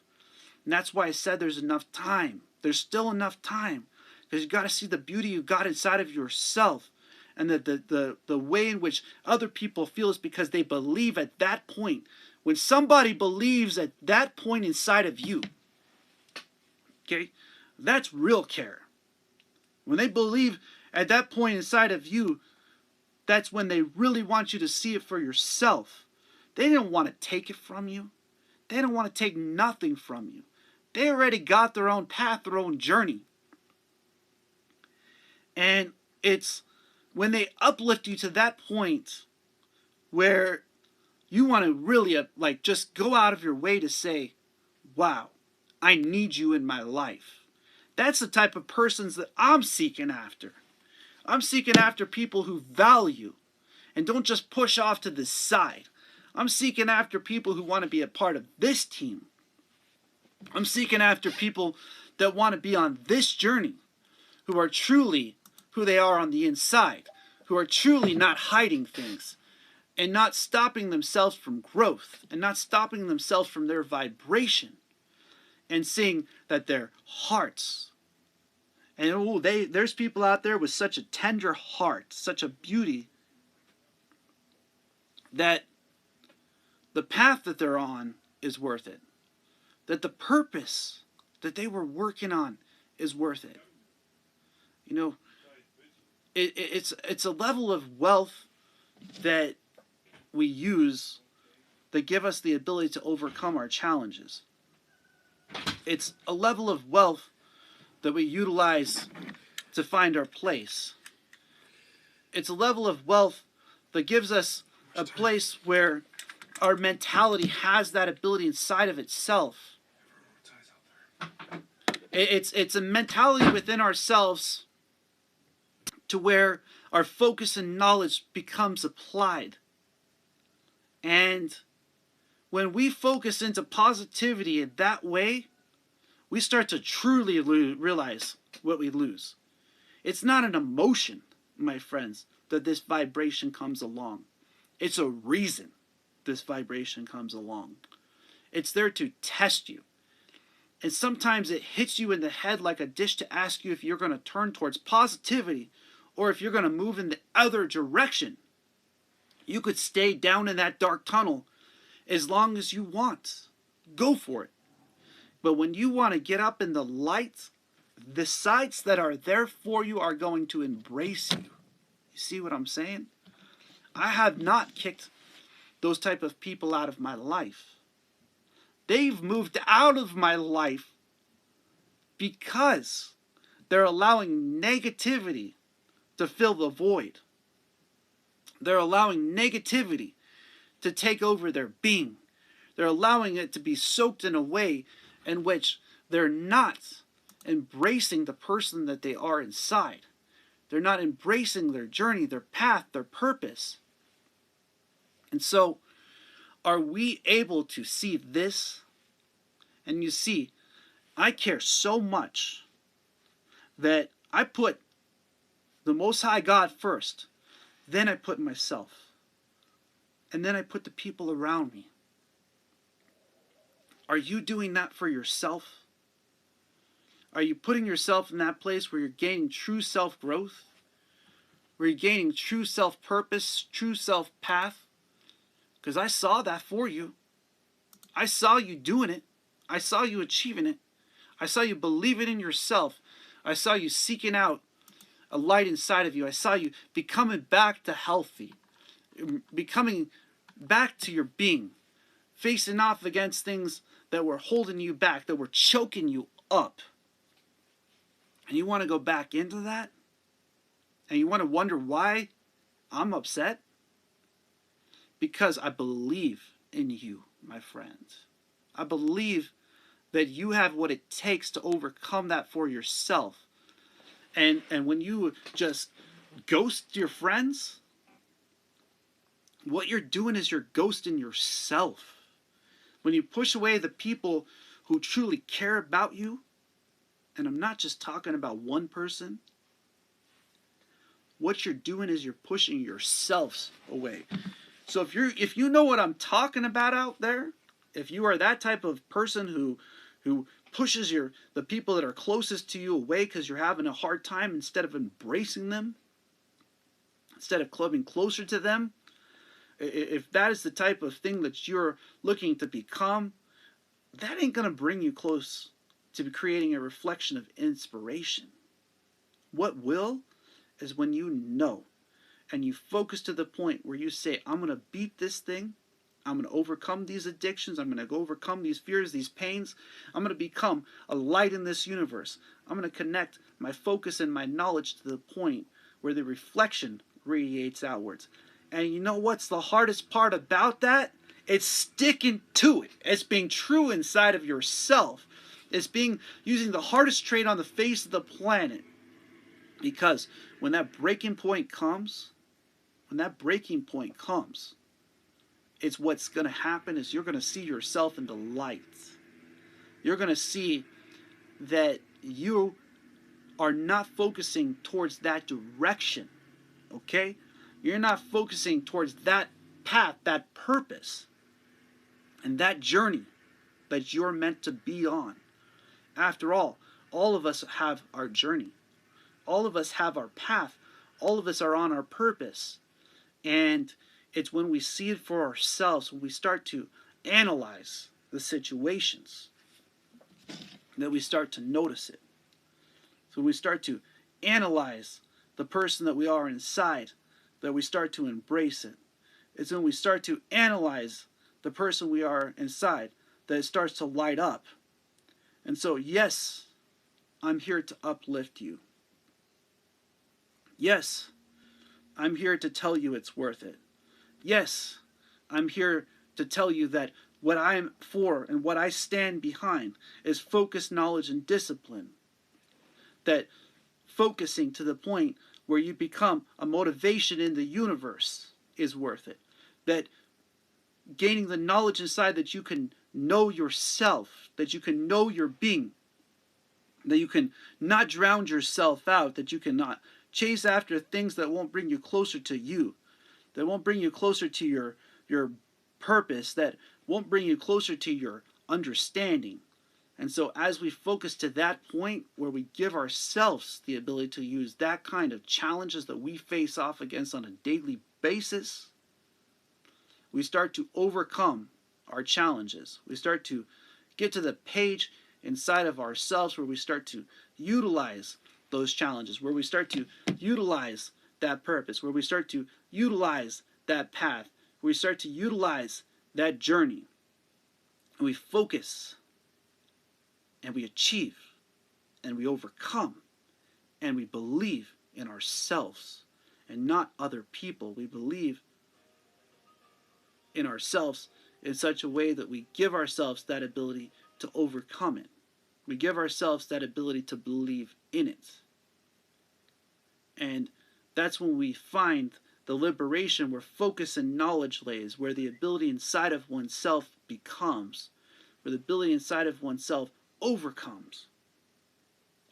And that's why I said there's enough time. There's still enough time. Because you got to see the beauty you got inside of yourself. And the way in which other people feel is because they believe at that point. When somebody believes at that point inside of you, okay, that's real care. When they believe at that point inside of you, that's when they really want you to see it for yourself. They don't want to take it from you. They don't want to take nothing from you. They already got their own path, their own journey. And it's when they uplift you to that point where you want to really like just go out of your way to say, wow, I need you in my life. That's the type of persons that I'm seeking after. I'm seeking after people who value and don't just push off to the side. I'm seeking after people who want to be a part of this team. I'm seeking after people that want to be on this journey, who are truly who they are on the inside, who are truly not hiding things and not stopping themselves from growth and not stopping themselves from their vibration and seeing that their hearts, and there's people out there with such a tender heart, such a beauty, that the path that they're on is worth it. That the purpose that they were working on is worth it. You know, it's a level of wealth that we use that give us the ability to overcome our challenges. It's a level of wealth that we utilize to find our place. It's a level of wealth that gives us a place where our mentality has that ability inside of itself. It's a mentality within ourselves to where our focus and knowledge becomes applied. And when we focus into positivity in that way, we start to truly realize what we lose. It's not an emotion, my friends, that this vibration comes along. It's a reason this vibration comes along. It's there to test you. And sometimes it hits you in the head like a dish to ask you if you're going to turn towards positivity or if you're going to move in the other direction. You could stay down in that dark tunnel as long as you want. Go for it. But when you want to get up in the light, the sights that are there for you are going to embrace you. You see what I'm saying? I have not kicked those type of people out of my life. They've moved out of my life because they're allowing negativity to fill the void. They're allowing negativity to take over their being. They're allowing it to be soaked in a way in which they're not embracing the person that they are inside. They're not embracing their journey, their path, their purpose. And so, are we able to see this? And you see, I care so much that I put the Most High God first. Then I put myself. And then I put the people around me. Are you doing that for yourself? Are you putting yourself in that place where you're gaining true self-growth? Where you're gaining true self-purpose, true self-path? Because I saw that for you. I saw you doing it. I saw you achieving it. I saw you believing in yourself. I saw you seeking out a light inside of you. I saw you becoming back to healthy. Becoming back to your being. Facing off against things that were holding you back, that were choking you up. And you want to go back into that? And you want to wonder why I'm upset? Because I believe in you, my friends. I believe that you have what it takes to overcome that for yourself. And when you just ghost your friends, what you're doing is you're ghosting yourself. When you push away the people who truly care about you, and I'm not just talking about one person, what you're doing is you're pushing yourselves away. So if you know what I'm talking about out there, if you are that type of person who pushes the people that are closest to you away because you're having a hard time instead of embracing them, instead of clubbing closer to them, if that is the type of thing that you're looking to become, that ain't going to bring you close to creating a reflection of inspiration. What will is when you know and you focus to the point where you say, I'm going to beat this thing I'm going to overcome these addictions. I'm going to overcome these fears, these pains. I'm going to become a light in this universe. I'm going to connect my focus and my knowledge to the point where the reflection radiates outwards. And you know what's the hardest part about that? It's sticking to it. It's being true inside of yourself. It's using the hardest trait on the face of the planet. Because when that breaking point comes, it's what's going to happen is you're going to see yourself in the light. You're going to see that you are not focusing towards that direction, okay? You're not focusing towards that path, that purpose, and that journey that you're meant to be on. After all of us have our journey. All of us have our path. All of us are on our purpose. And it's when we see it for ourselves, when we start to analyze the situations, that we start to notice it. So when we start to analyze the person that we are inside, that we start to embrace it. It's when we start to analyze the person we are inside that it starts to light up. And so, yes, I'm here to uplift you. Yes, I'm here to tell you it's worth it. Yes, I'm here to tell you that what I'm for and what I stand behind is focus, knowledge, and discipline. That focusing to the point where you become a motivation in the universe is worth it. That gaining the knowledge inside that you can know yourself, that you can know your being, that you can not drown yourself out, that you cannot chase after things that won't bring you closer to you, that won't bring you closer to your purpose, that won't bring you closer to your understanding. And so as we focus to that point where we give ourselves the ability to use that kind of challenges that we face off against on a daily basis, we start to overcome our challenges. We start to get to the page inside of ourselves where we start to utilize those challenges, where we start to utilize that purpose, where we start to utilize that path, where we start to utilize that journey. And we focus, and we achieve, and we overcome, and we believe in ourselves and not other people. We believe in ourselves in such a way that we give ourselves that ability to overcome it. We give ourselves that ability to believe in it. And that's when we find the liberation where focus and knowledge lays, where the ability inside of oneself becomes, where the ability inside of oneself overcomes.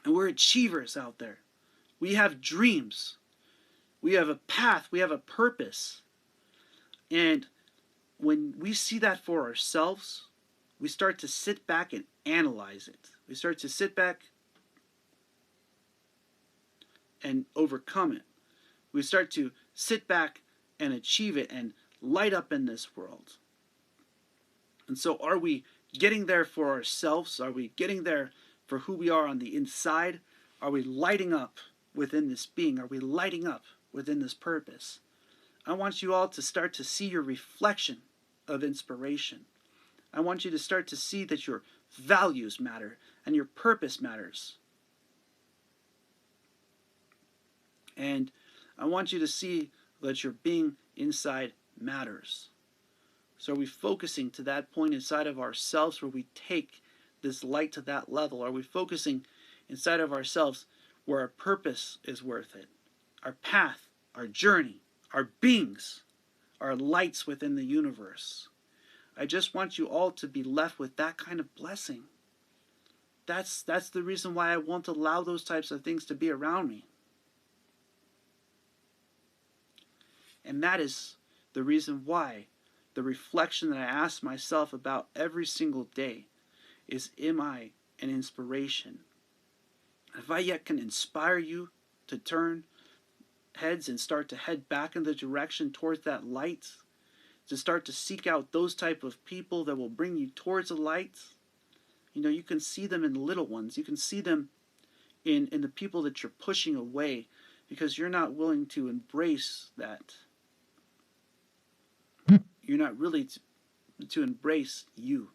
And we're achievers out there. We have dreams. We have a path. We have a purpose. And when we see that for ourselves, we start to sit back and analyze it. We start to sit back and overcome it. We start to sit back and achieve it and light up in this world. And so are we getting there for ourselves? Are we getting there for who we are on the inside? Are we lighting up within this being? Are we lighting up within this purpose? I want you all to start to see your reflection of inspiration. I want you to start to see that your values matter and your purpose matters. And I want you to see that your being inside matters. So are we focusing to that point inside of ourselves where we take this light to that level? Are we focusing inside of ourselves where our purpose is worth it? Our path, our journey, our beings, our lights within the universe. I just want you all to be left with that kind of blessing. That's the reason why I won't allow those types of things to be around me. And that is the reason why the reflection that I ask myself about every single day is, am I an inspiration? If I yet can inspire you to turn heads and start to head back in the direction towards that light, to start to seek out those type of people that will bring you towards the light. You know, you can see them in the little ones. You can see them in the people that you're pushing away because you're not willing to embrace that. You're not really to embrace you.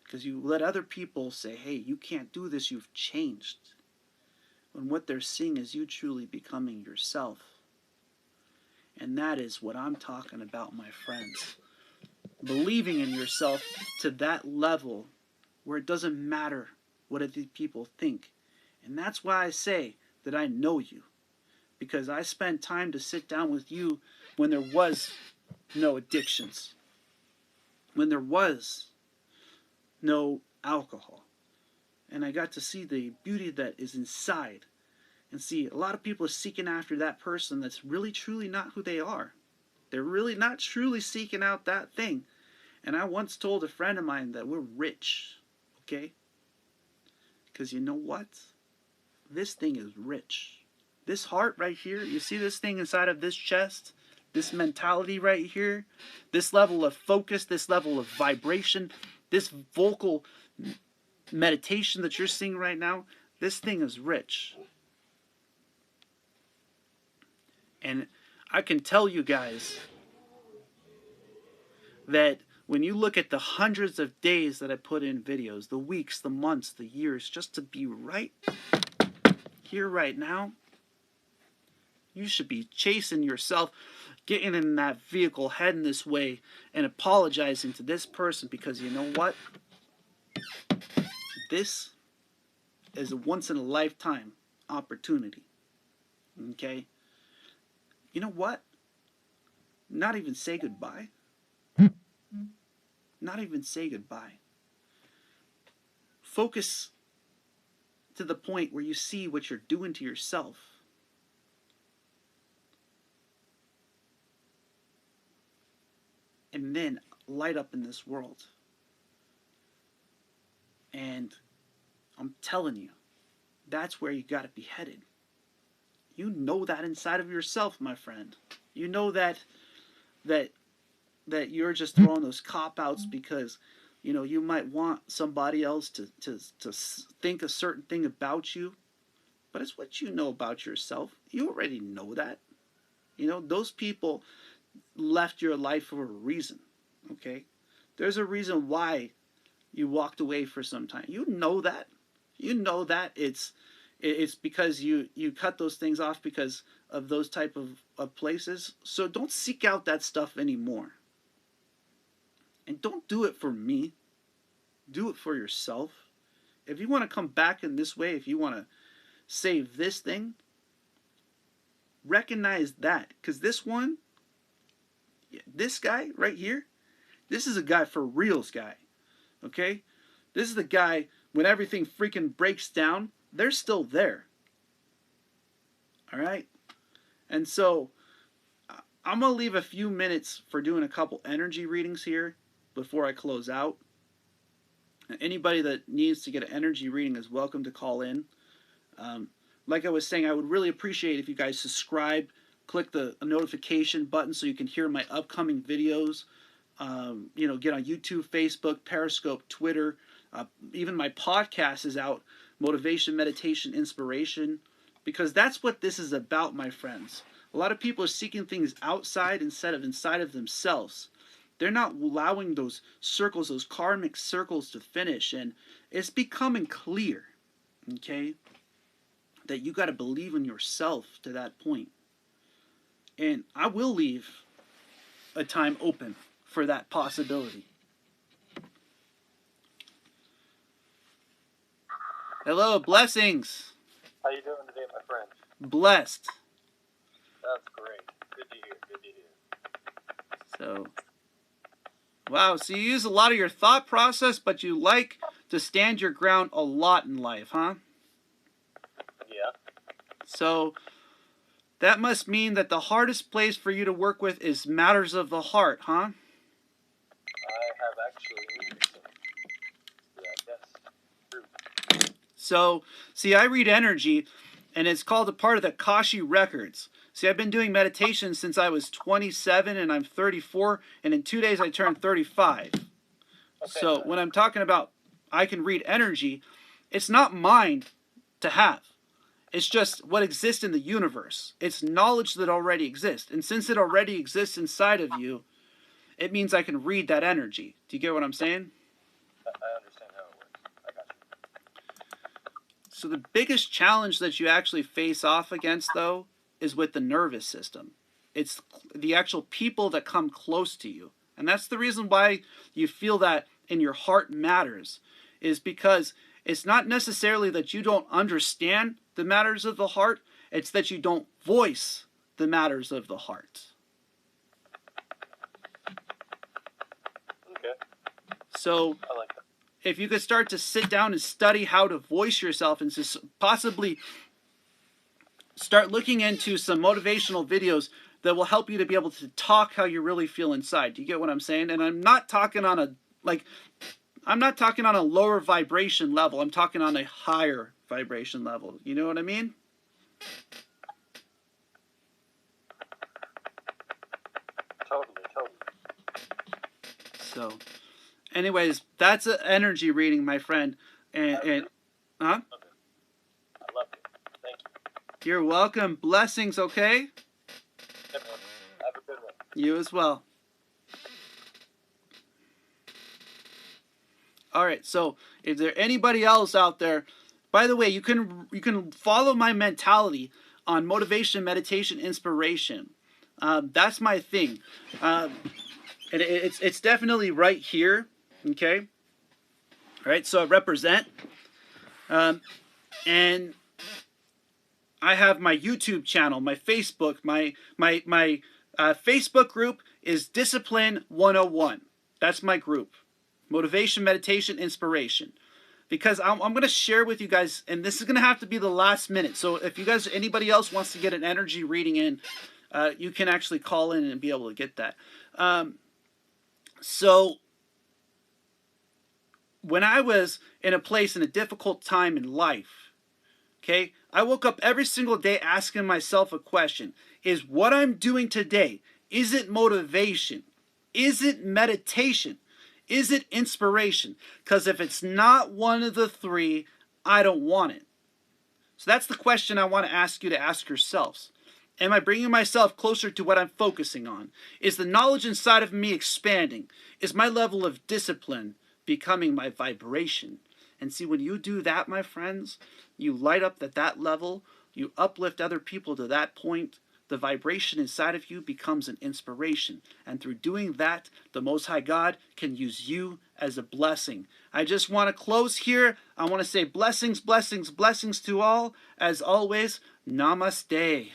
Because you let other people say, hey, you can't do this, you've changed. When what they're seeing is you truly becoming yourself. And that is what I'm talking about, my friends. Believing in yourself to that level where it doesn't matter what other people think. And that's why I say that I know you. Because I spent time to sit down with you when there was no addictions. When there was no alcohol. And I got to see the beauty that is inside. And see, a lot of people are seeking after that person that's really truly not who they are. They're really not truly seeking out that thing. And I once told a friend of mine that we're rich. Okay? Because you know what? This thing is rich. This heart right here, you see this thing inside of this chest? This mentality right here? This level of focus, this level of vibration, this vocal meditation that you're seeing right now, this thing is rich. And I can tell you guys that when you look at the hundreds of days that I put in videos, the weeks, the months, the years, just to be right here, right now, you should be chasing yourself, getting in that vehicle, heading this way, and apologizing to this person because you know what? This is a once-in-a-lifetime opportunity. Okay? You know what? Not even say goodbye. Not even say goodbye. Focus to the point where you see what you're doing to yourself. And then light up in this world. And I'm telling you, that's where you got to be headed. You know that inside of yourself, my friend. You know that you're just throwing those cop-outs because, you know, you might want somebody else to think a certain thing about you. But it's what you know about yourself. You already know that. You know, those people left your life for a reason. Okay? There's a reason why you walked away for some time. You know that. You know that it's because you cut those things off because of those type of places. So don't seek out that stuff anymore. And don't do it for me. Do it for yourself. If you want to come back in this way, if you want to save this thing, recognize that. Because this one, this guy right here, this is a guy for reals guy. Okay? This is the guy, when everything freaking breaks down, they're still there. Alright? And so, I'm going to leave a few minutes for doing a couple energy readings here before I close out. Anybody that needs to get an energy reading is welcome to call in. Like I was saying, I would really appreciate if you guys subscribe, click the notification button so you can hear my upcoming videos. You know, get on YouTube, Facebook, Periscope, Twitter. Even my podcast is out, Motivation, Meditation, Inspiration, because that's what this is about, my friends. A lot of people are seeking things outside instead of inside of themselves. They're not allowing those circles, those karmic circles to finish, and it's becoming clear, okay, that you got to believe in yourself to that point. And I will leave a time open for that possibility. Hello, blessings. How you doing today, my friend? Blessed. That's great. Good to hear. Good to hear. So, wow. So you use a lot of your thought process, but you like to stand your ground a lot in life, huh? Yeah. So that must mean that the hardest place for you to work with is matters of the heart, huh? I have actually yes. True. So, see, I read energy, and it's called a part of the Kashi Records. See, I've been doing meditation since I was 27, and I'm 34, and in 2 days I turned 35. Okay. So when I'm talking about I can read energy, it's not mine to have. It's just what exists in the universe. It's knowledge that already exists. And since it already exists inside of you, it means I can read that energy. Do you get what I'm saying? I understand how it works. I got you. So the biggest challenge that you actually face off against, though, is with the nervous system. It's the actual people that come close to you. And that's the reason why you feel that in your heart matters, is because it's not necessarily that you don't understand the matters of the heart, it's that you don't voice the matters of the heart. Okay. So I like that. if you could start to sit down and study how to voice yourself and just possibly start looking into some motivational videos that will help you to be able to talk how you really feel inside. Do you get what I'm saying? And I'm not talking on a lower vibration level. I'm talking on a higher vibration level. You know what I mean? Totally. So, anyways, that's an energy reading, my friend. And huh? Okay. I love it. Thank you. You're welcome. Blessings, okay? Everyone, have a good one. You as well. All right. So, is there anybody else out there? By the way, you can follow my mentality on motivation, meditation, inspiration. That's my thing. And it's definitely right here. Okay. All right. So I represent, and I have my YouTube channel, my Facebook, my Facebook group is Discipline 101. That's my group. Motivation, meditation, inspiration. Because I'm going to share with you guys, and this is going to have to be the last minute. So if you guys, anybody else wants to get an energy reading in, you can actually call in and be able to get that. So when I was in a place in a difficult time in life, okay, I woke up every single day asking myself a question. Is what I'm doing today, is it motivation? Is it meditation? Is it inspiration? Because if it's not one of the three, I don't want it. So that's the question I want to ask you to ask yourselves. Am I bringing myself closer to what I'm focusing on? Is the knowledge inside of me expanding? Is my level of discipline becoming my vibration? And see, when you do that, my friends, you light up at that level, you uplift other people to that point, the vibration inside of you becomes an inspiration. And through doing that, the Most High God can use you as a blessing. I just want to close here. I want to say blessings, blessings, blessings to all. As always, namaste.